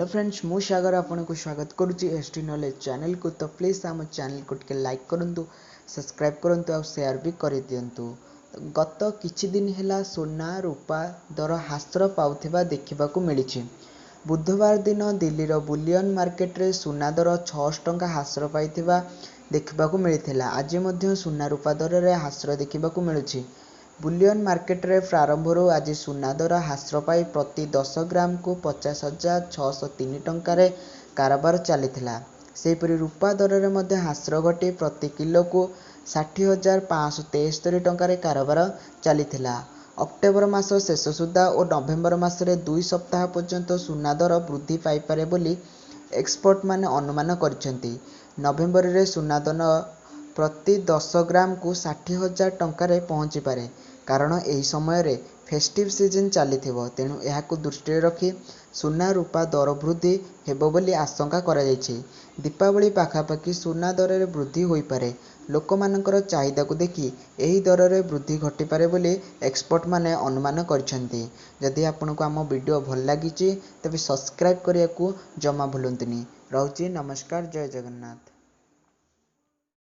Hello friends मु सागर आपन को स्वागत करुच्ची एसटी नॉलेज चैनल को। तो प्लीज आम चैनल को टिके लाइक करंतु, सब्सक्राइब करंतु और शेयर भी कर दियंतु। गत किछि दिन हेला सोना रूपा दर हास्र पाउथिबा देखिबाकू मिलिछि। बुधवार दिन दिल्ली रो बुलियन मार्केट रे सोना दर 600 टंका हास्र पाइथिबा देखिबाकू मिलिथिला। आज मध्य सोना रूपा दर रे हास्र देखिबाकू मिलुछि। बुलियन मार्केट रे प्रारंभ आज सोना दर हास्र पाई प्रति 10 ग्राम को 50,603 टंकार कारोबार चलीथिला। सेहीपरि रूपा दर रे मध्य हास्र घटी प्रति किलो को 60,573 टंकार कारोबार चलीथिला। अक्टोबर मास शेष सुधा और नवेम्बर मासरे 2 सप्ताह पर्यंत सोना दर वृद्धि पाइपारे बोली एक्सपर्ट माने अनुमान करिसेंती। नवेम्बर रे सोना दर प्रति 10 ग्राम को 60,000 टंकार पहुँची पारे, कारण यही समय रे फेस्टिव सीजन चलीथिबो। तेणु एहाकू दृष्टि रखी सोना रूपा दर वृद्धि हेबो बोली आशंका करा जायछि। दीपावली पाखापाखि सोना दर रे वृद्धि होई पारे। लोकमानकर चाहिदा को देखि एही दर रे वृद्धि घटी पारे बोली एक्सपर्ट माने अनुमान करछन्ती। जदि आपनको आम वीडियो भल लागिछि तबे सब्सक्राइब करिया को जमा भूलंतुनी। रहउछि नमस्कार, जय जगन्नाथ।